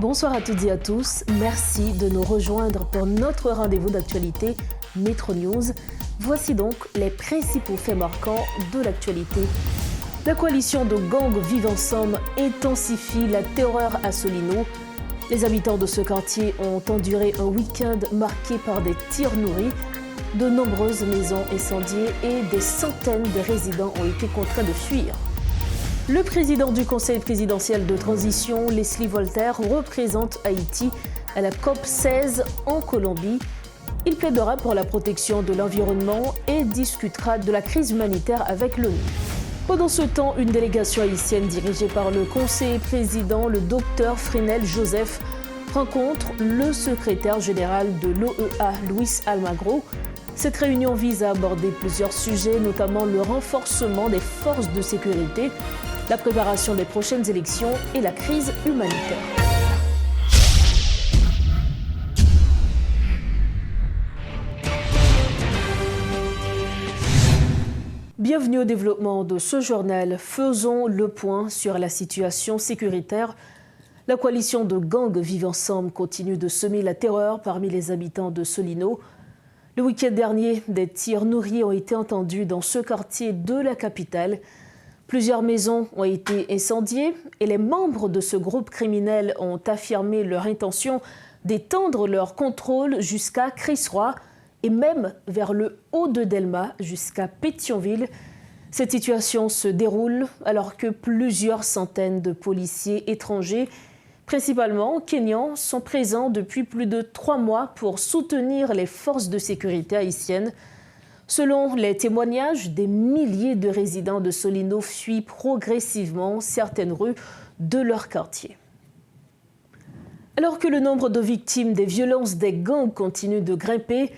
Bonsoir à toutes et à tous. Merci de nous rejoindre pour notre rendez-vous d'actualité Métro News. Voici donc les principaux faits marquants de l'actualité. La coalition de gangs Vivre Ensemble intensifie la terreur à Solino. Les habitants de ce quartier ont enduré un week-end marqué par des tirs nourris. De nombreuses maisons incendiées et des centaines de résidents ont été contraints de fuir. Le président du Conseil présidentiel de transition, Leslie Voltaire, représente Haïti à la COP 16 en Colombie. Il plaidera pour la protection de l'environnement et discutera de la crise humanitaire avec l'ONU. Pendant ce temps, une délégation haïtienne dirigée par le conseiller président, le docteur Fresnel Joseph, rencontre le secrétaire général de l'OEA, Luis Almagro. Cette réunion vise à aborder plusieurs sujets, notamment le renforcement des forces de sécurité, la préparation des prochaines élections et la crise humanitaire. Bienvenue au développement de ce journal. Faisons le point sur la situation sécuritaire. La coalition de gangs Vivre Ensemble continue de semer la terreur parmi les habitants de Solino. Le week-end dernier, des tirs nourris ont été entendus dans ce quartier de la capitale. Plusieurs maisons ont été incendiées et les membres de ce groupe criminel ont affirmé leur intention d'étendre leur contrôle jusqu'à Crisroy et même vers le haut de Delma jusqu'à Pétionville. Cette situation se déroule alors que plusieurs centaines de policiers étrangers, principalement kenyans, sont présents depuis plus de 3 mois pour soutenir les forces de sécurité haïtiennes. Selon les témoignages, des milliers de résidents de Solino fuient progressivement certaines rues de leur quartier. Alors que le nombre de victimes des violences des gangs continue de grimper,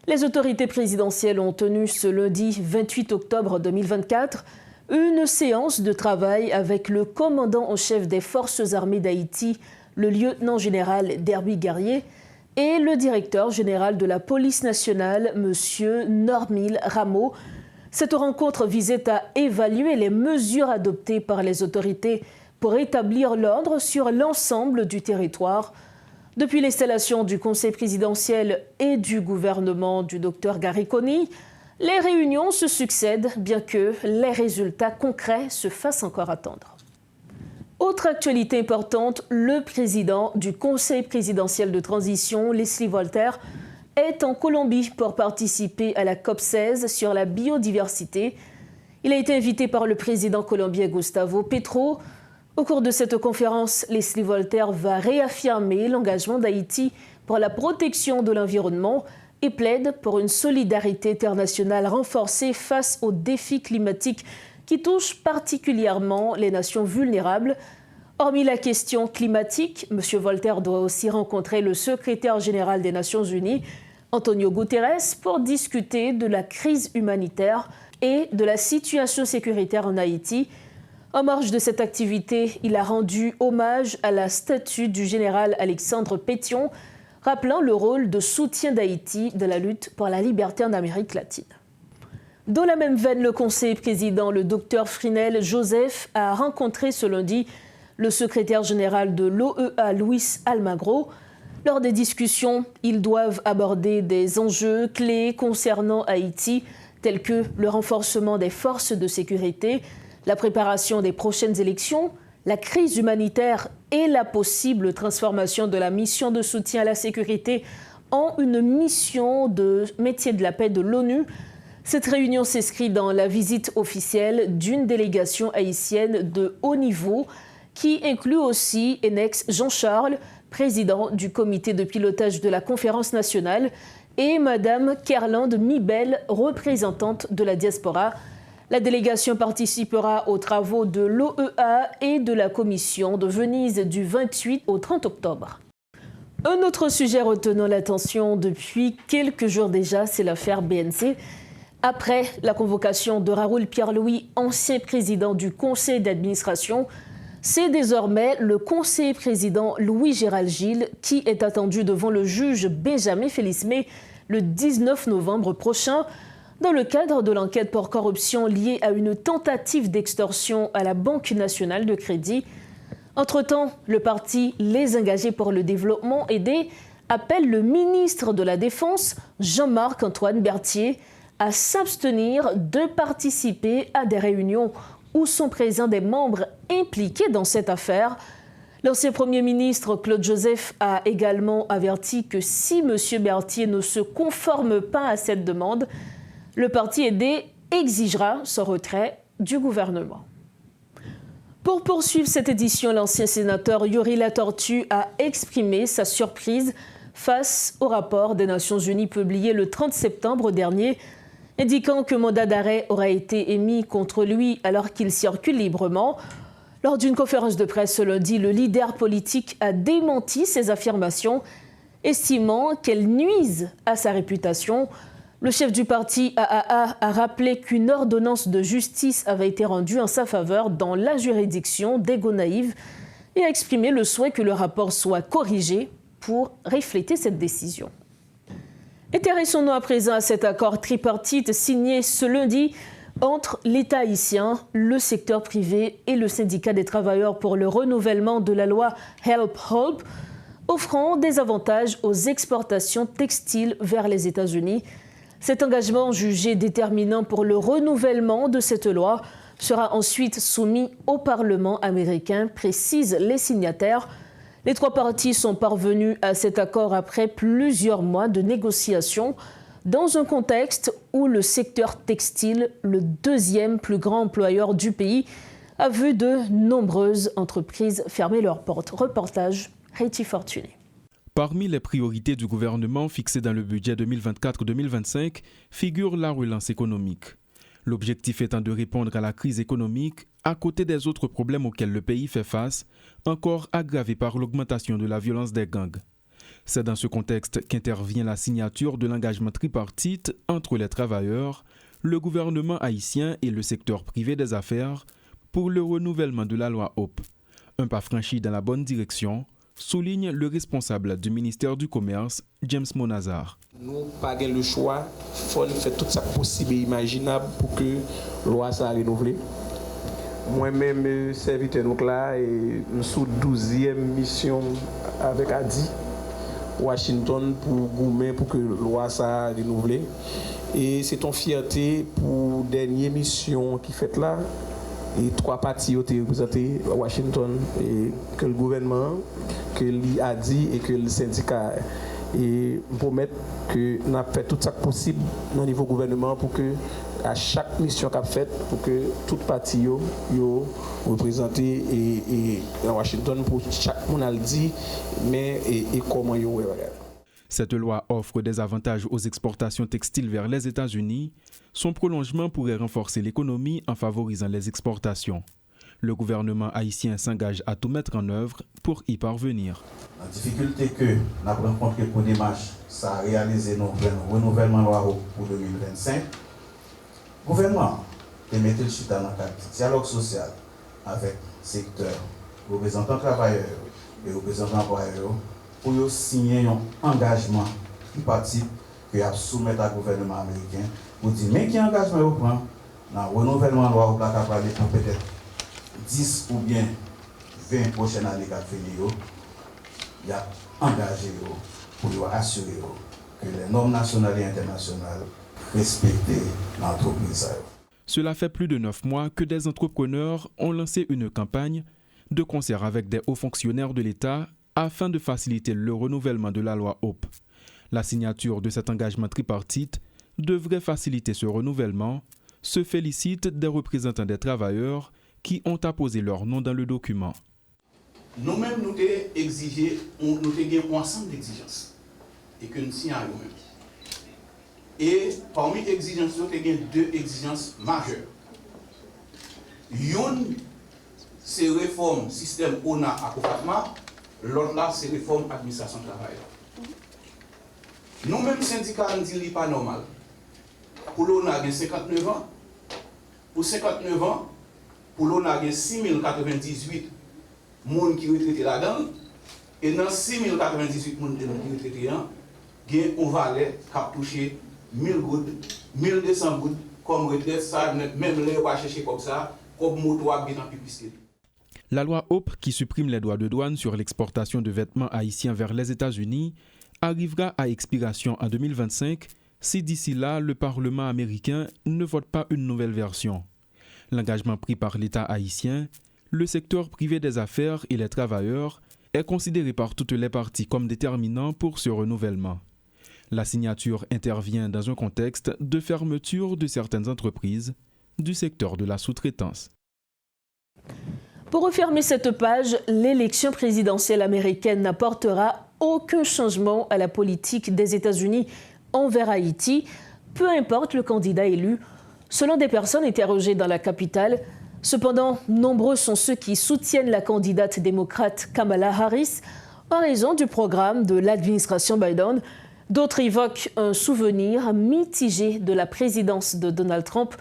les autorités présidentielles ont tenu ce lundi 28 octobre 2024 une séance de travail avec le commandant en chef des forces armées d'Haïti, le lieutenant-général Derby Guerrier, et le directeur général de la police nationale, M. Normil Rameau. Cette rencontre visait à évaluer les mesures adoptées par les autorités pour établir l'ordre sur l'ensemble du territoire. Depuis l'installation du Conseil présidentiel et du gouvernement du Dr Gariconi, les réunions se succèdent, bien que les résultats concrets se fassent encore attendre. Autre actualité importante, le président du Conseil présidentiel de transition, Leslie Voltaire, est en Colombie pour participer à la COP 16 sur la biodiversité. Il a été invité par le président colombien Gustavo Petro. Au cours de cette conférence, Leslie Voltaire va réaffirmer l'engagement d'Haïti pour la protection de l'environnement et plaide pour une solidarité internationale renforcée face aux défis climatiques qui touchent particulièrement les nations vulnérables. Hormis la question climatique, M. Voltaire doit aussi rencontrer le secrétaire général des Nations Unies, Antonio Guterres, pour discuter de la crise humanitaire et de la situation sécuritaire en Haïti. En marge de cette activité, il a rendu hommage à la statue du général Alexandre Pétion, rappelant le rôle de soutien d'Haïti dans la lutte pour la liberté en Amérique latine. Dans la même veine, le conseiller président, le docteur Fresnel Joseph, a rencontré ce lundi le secrétaire général de l'OEA, Luis Almagro. Lors des discussions, ils doivent aborder des enjeux clés concernant Haïti, tels que le renforcement des forces de sécurité, la préparation des prochaines élections, la crise humanitaire et la possible transformation de la mission de soutien à la sécurité en une mission de maintien de la paix de l'ONU. Cette réunion s'inscrit dans la visite officielle d'une délégation haïtienne de haut niveau qui inclut aussi Enex Jean-Charles, président du comité de pilotage de la conférence nationale, et Mme Kerlande Mibel, représentante de la diaspora. La délégation participera aux travaux de l'OEA et de la Commission de Venise du 28 au 30 octobre. Un autre sujet retenant l'attention depuis quelques jours déjà, c'est l'affaire BNC. Après la convocation de Raoul Pierre-Louis, ancien président du conseil d'administration, c'est désormais le conseiller président Louis-Gérald Gilles qui est attendu devant le juge Benjamin Félismé le 19 novembre prochain dans le cadre de l'enquête pour corruption liée à une tentative d'extorsion à la Banque nationale de crédit. Entre-temps, le parti Les Engagés pour le développement aidé appelle le ministre de la Défense, Jean-Marc-Antoine Berthier, à s'abstenir de participer à des réunions où sont présents des membres impliqués dans cette affaire. L'ancien Premier ministre Claude Joseph a également averti que si M. Berthier ne se conforme pas à cette demande, le parti aidé exigera son retrait du gouvernement. Pour poursuivre cette édition, l'ancien sénateur Yuri Latortue a exprimé sa surprise face au rapport des Nations Unies publié le 30 septembre dernier, indiquant qu'un mandat d'arrêt aurait été émis contre lui alors qu'il circule librement. Lors d'une conférence de presse ce lundi, le leader politique a démenti ces affirmations, estimant qu'elles nuisent à sa réputation. Le chef du parti AAA a rappelé qu'une ordonnance de justice avait été rendue en sa faveur dans la juridiction des Gonaïves et a exprimé le souhait que le rapport soit corrigé pour refléter cette décision. Intéressons-nous à présent à cet accord tripartite signé ce lundi entre l'État haïtien, le secteur privé et le syndicat des travailleurs pour le renouvellement de la loi Help, offrant des avantages aux exportations textiles vers les États-Unis. Cet engagement, jugé déterminant pour le renouvellement de cette loi, sera ensuite soumis au Parlement américain, précisent les signataires. Les trois parties sont parvenues à cet accord après plusieurs mois de négociations, dans un contexte où le secteur textile, le deuxième plus grand employeur du pays, a vu de nombreuses entreprises fermer leurs portes. Reportage Réti Fortuné. Parmi les priorités du gouvernement fixées dans le budget 2024-2025 figure la relance économique. L'objectif étant de répondre à la crise économique à côté des autres problèmes auxquels le pays fait face, encore aggravés par l'augmentation de la violence des gangs. C'est dans ce contexte qu'intervient la signature de l'engagement tripartite entre les travailleurs, le gouvernement haïtien et le secteur privé des affaires pour le renouvellement de la loi HOP. Un pas franchi dans la bonne direction, souligne le responsable du ministère du Commerce, James Monazar. Nous n'avons pas le choix, il faut faire tout ça possible et imaginable pour que la loi soit renouvelée. Moi-même, serviteur donc là, et nous sommes 12e mission avec Adi, Washington, pour Goumen, pour que la loi soit renouvelée. Et c'est une fierté pour la dernière mission qui fait là. Et trois partis ont été représentés à Washington, et que le gouvernement, que l'ADI et que le syndicat. Et pour mettre que nous avons fait tout ça possible au niveau gouvernement pour que à chaque mission qu'on a faite, pour que toute partie yo représenté et à Washington pour chaque monde a dit mais et comment yo regarde. Cette loi offre des avantages aux exportations textiles vers les États-Unis. Son prolongement pourrait renforcer l'économie en favorisant les exportations. Le gouvernement haïtien s'engage à tout mettre en œuvre pour y parvenir. La difficulté que nous avons rencontrée pour démarche, ça a réalisé notre renouvellement de la loi pour 2025. Le gouvernement a mis le chute dans le dialogue social avec le secteur, représentants travailleurs et représentants employeurs pour signer un engagement tripartite que a soumettre au gouvernement américain pour dire mais quel engagement vous prend dans le renouvellement de la loi pour peut-être 10 ou bien 20 prochaines années qu'a fini, il a engagé pour assurer que les normes nationales et internationales respectent l'entreprise. Cela fait plus de 9 mois que des entrepreneurs ont lancé une campagne de concert avec des hauts fonctionnaires de l'État afin de faciliter le renouvellement de la loi HOP. La signature de cet engagement tripartite devrait faciliter ce renouvellement, se félicitent des représentants des travailleurs qui ont apposé leur nom dans le document. Nous-mêmes, nous avons exigé, nous avons un ensemble d'exigences et que nous signons nous-mêmes. Et parmi les exigences, nous avons deux exigences majeures. Une, c'est réforme système ONA à Kofatma, l'autre là, c'est réforme administration travailleur. Nous-mêmes, syndicats, nous disons que ce n'est pas normal. Pour l'ONA, il y a 59 ans. Pour 59 ans, pour l'ONA, il y a 6098 personnes qui sont retraitées là-dedans. Et dans 6098 personnes qui sont retraitées là-dedans, il y a un valet qui a touché 1000 gouttes, 1200 gouttes comme retraite. Ça, même les pas chercher comme ça, comme moto à bien en publicité. La loi Hope, qui supprime les droits de douane sur l'exportation de vêtements haïtiens vers les États-Unis, arrivera à expiration en 2025 si d'ici là, le Parlement américain ne vote pas une nouvelle version. L'engagement pris par l'État haïtien, le secteur privé des affaires et les travailleurs est considéré par toutes les parties comme déterminant pour ce renouvellement. La signature intervient dans un contexte de fermeture de certaines entreprises du secteur de la sous-traitance. Pour refermer cette page, l'élection présidentielle américaine n'apportera aucun changement à la politique des États-Unis envers Haïti, peu importe le candidat élu, selon des personnes interrogées dans la capitale. Cependant, nombreux sont ceux qui soutiennent la candidate démocrate Kamala Harris en raison du programme de l'administration Biden. D'autres évoquent un souvenir mitigé de la présidence de Donald Trump.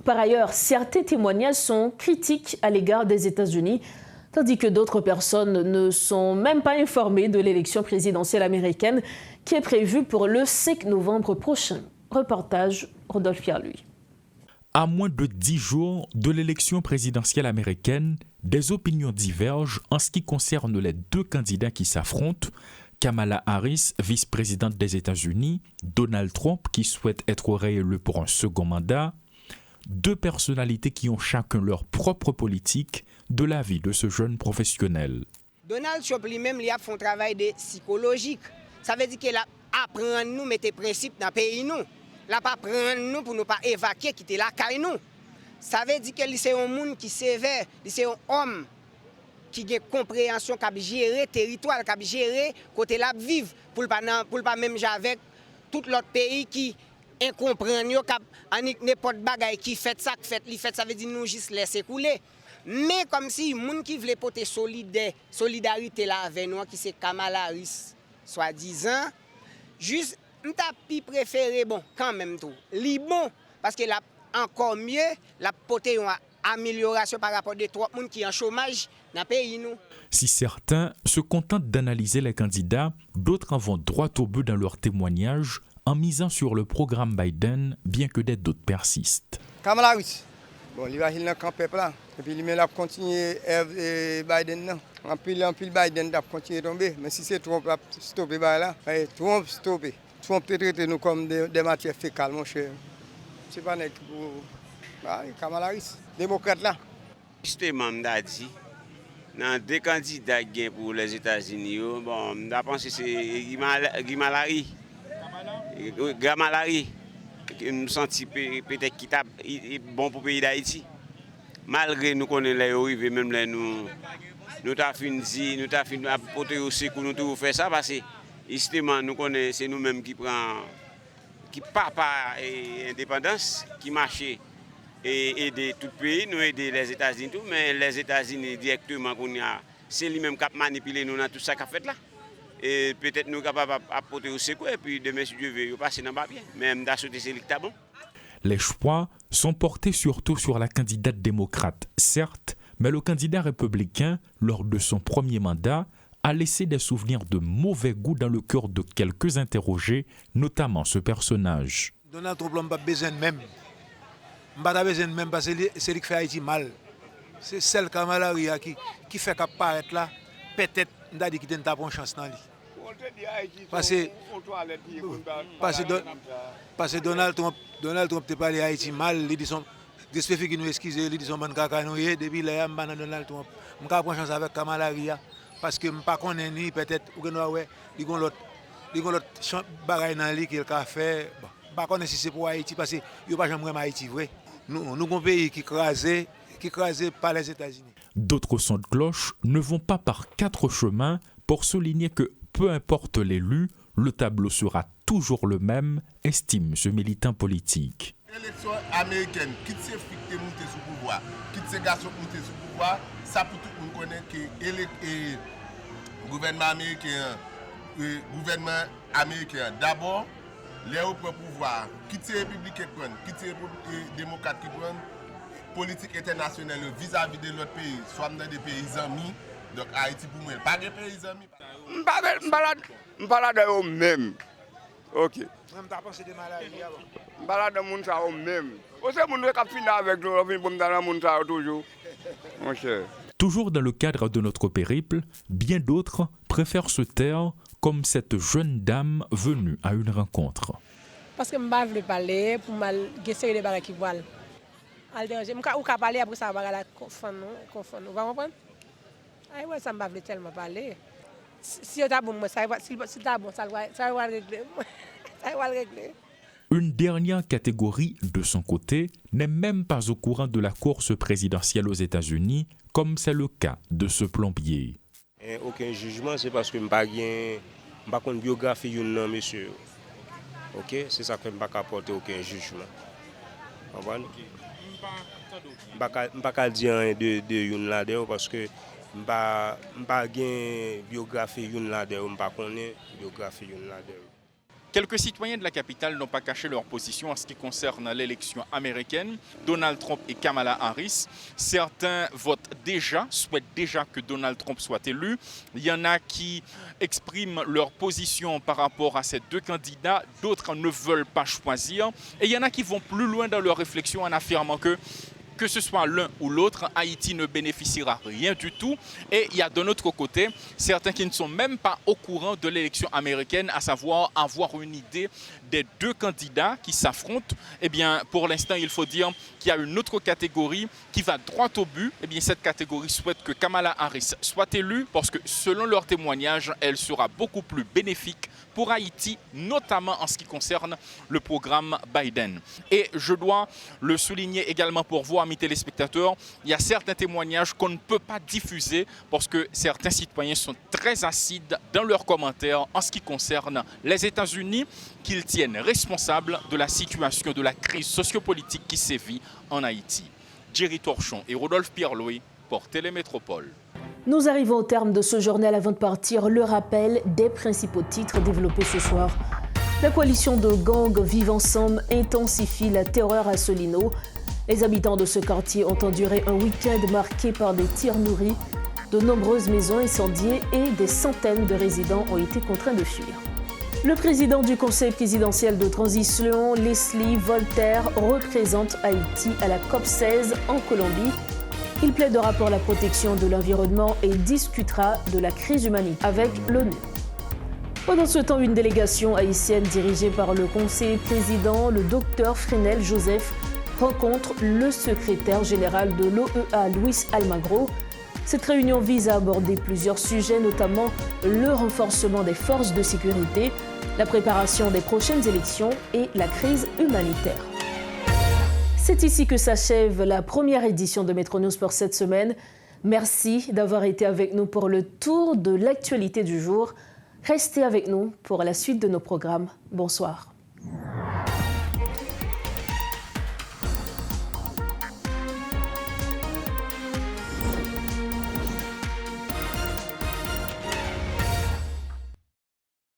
Par ailleurs, certains témoignages sont critiques à l'égard des États-Unis, tandis que d'autres personnes ne sont même pas informées de l'élection présidentielle américaine qui est prévue pour le 5 novembre prochain. Reportage Rodolphe Pierre-Louis. À moins de 10 jours de l'élection présidentielle américaine, des opinions divergent en ce qui concerne les deux candidats qui s'affrontent, Kamala Harris, vice-présidente des États-Unis, Donald Trump, qui souhaite être réélu pour un second mandat, deux personnalités qui ont chacun leur propre politique de la vie de ce jeune professionnel. Donald Trump lui-même il a fait un travail psychologique. Ça veut dire qu'il a appris à nous mettre des principes dans le pays. Il n'a pas appris nous pour ne pas évacuer, quitter la caille. Ça veut dire qu'il est un monde qui est sévère, il est un homme qui a une compréhension, qui a géré le territoire, qui a géré côté la vivre, pour ne pas même jouer avec tout l'autre pays qui incomprend, n'importe bagaille qui fait ça, ça veut dire nous juste laisser couler. Mais comme si les gens qui veulent porter solidarité là avec nous, qui c'est Kamala Harris, soi-disant, juste, nous avons préféré, bon, quand même tout, bon, parce que là, encore mieux, la porter une amélioration par rapport à trois personnes qui sont en chômage dans le pays. Nous. Si certains se contentent d'analyser les candidats, d'autres en vont droit au but dans leur témoignage en misant sur le programme Biden, bien que des doutes persistent. Kamala Harris, bon, il va dans le peuple là, et puis il va continuer Biden. En pile Biden va continuer à tomber, mais si c'est Trump va stopper là, Trump stopper. Trump peut traiter nous comme des matières fécales, mon cher. C'est pas net pour Kamala Harris, démocrate là. Justement, m'a dit, dans deux candidats pour les États-Unis, bon, je pense que c'est Gamalari, qui nous senti peut-être qui est bon pour le pays d'Haïti. Malgré nous connaissons les arrivées, même les nous avons fini, nous avons apporté au secours, nous avons fait ça parce que justement nous connaissons, c'est nous-mêmes qui prenons, qui papa et indépendance, qui marche et aider tout le pays, nous aider les États-Unis, mais les États-Unis directement, c'est lui-même qui a manipulé nous dans tout ça qu'a fait là. Et peut-être nous sommes capables d'apporter au secours et puis demain, si Dieu veut, passer dans le papier. Même d'acheter ces lictats bon. Les choix sont portés surtout sur la candidate démocrate, certes, mais le candidat républicain, lors de son premier mandat, a laissé des souvenirs de mauvais goût dans le cœur de quelques interrogés, notamment ce personnage. Donald Trump n'a pas besoin de même. Il n'a pas besoin de même parce que c'est lui qui fait Haïti mal. C'est celle Kamala Harris qui fait apparaître là, peut-être. N'a dit qu'il n'a pas une chance dans lui. Parce que Donald Trump te parlé Haïti mal, il dit son j'espère qu'il nous excuse, il dit son bon caca depuis là on Donald Trump. On pas prendre chance avec Kamala Harris parce que pas connaît ni peut-être ou que nous ouais, il gon l'autre bagaille dans lui qu'il a fait. Bon, pas connaît si c'est pour Haïti parce que il pas jamais Haïti vrai. Nous un pays qui écrasé par les États-Unis. D'autres sons de cloche ne vont pas par quatre chemins pour souligner que peu importe l'élu, le tableau sera toujours le même, estime ce militant politique. L'élection américaine, quitte ces filles qui montent sous pouvoir, quitte ces garçons qui montent sous pouvoir, ça pour tout le monde connaît que le gouvernement américain, d'abord, les hauts pouvoirs, quitte ces républicains qui prennent, quitte ces démocrates qui prennent, politique internationale vis-à-vis de l'autre pays, soit dans des pays amis, donc Haïti pour moi, pas des pays amis. Je parle de eux-mêmes. Ok. Même t'as pensé de maladie avant. Je parle de monde ça eux-mêmes. Aussi, monde qui finit avec nous, on vient pour me donner monde ça toujours. Mon cher. Toujours dans le cadre de notre périple, bien d'autres préfèrent se taire, comme cette jeune dame venue à une rencontre. Parce que je ne veux pas parler pour essayer de parler qui voile. Je ne peux pas parler après ça, je vais confondre. Vous comprenez? Ça ne veut tellement parler. Si c'est bon, ça va régler. Ça va régler. Une dernière catégorie, de son côté, n'est même pas au courant de la course présidentielle aux États-Unis, comme c'est le cas de ce plombier. Aucun jugement, c'est parce que je n'ai pas de biographie de monsieur. Ok, c'est ça que je n'ai pas apporter aucun jugement. Je ne peux pas dire de une là-dedans parce que je n'ai pas de biographie de là-dedans, je ne connais pas biographie de là-dedans. Quelques citoyens de la capitale n'ont pas caché leur position en ce qui concerne l'élection américaine, Donald Trump et Kamala Harris. Certains souhaitent déjà que Donald Trump soit élu. Il y en a qui expriment leur position par rapport à ces deux candidats, d'autres ne veulent pas choisir. Et il y en a qui vont plus loin dans leur réflexion en affirmant que ce soit l'un ou l'autre, Haïti ne bénéficiera rien du tout. Et il y a de notre côté certains qui ne sont même pas au courant de l'élection américaine, à savoir avoir une idée des deux candidats qui s'affrontent. Eh bien, pour l'instant, il faut dire qu'il y a une autre catégorie qui va droit au but. Eh bien, cette catégorie souhaite que Kamala Harris soit élue parce que, selon leur témoignage, elle sera beaucoup plus bénéfique pour Haïti, notamment en ce qui concerne le programme Biden. Et je dois le souligner également pour vous, amis téléspectateurs, il y a certains témoignages qu'on ne peut pas diffuser parce que certains citoyens sont très acides dans leurs commentaires en ce qui concerne les États-Unis, qu'ils tiennent responsables de la situation, de la crise sociopolitique qui sévit en Haïti. Jerry Torchon et Rodolphe Pierre-Louis pour Télémétropole. Nous arrivons au terme de ce journal. Avant de partir, le rappel des principaux titres développés ce soir. La coalition de gangs Vivre Ensemble intensifie la terreur à Solino. Les habitants de ce quartier ont enduré un week-end marqué par des tirs nourris. De nombreuses maisons incendiées et des centaines de résidents ont été contraints de fuir. Le président du Conseil présidentiel de transition, Leslie Voltaire, représente Haïti à la COP16 en Colombie. Il plaidera pour la protection de l'environnement et discutera de la crise humanitaire avec l'ONU. Pendant ce temps, une délégation haïtienne dirigée par le conseiller président, le docteur Fresnel Joseph, rencontre le secrétaire général de l'OEA, Luis Almagro. Cette réunion vise à aborder plusieurs sujets, notamment le renforcement des forces de sécurité, la préparation des prochaines élections et la crise humanitaire. C'est ici que s'achève la première édition de Métro News pour cette semaine. Merci d'avoir été avec nous pour le tour de l'actualité du jour. Restez avec nous pour la suite de nos programmes. Bonsoir.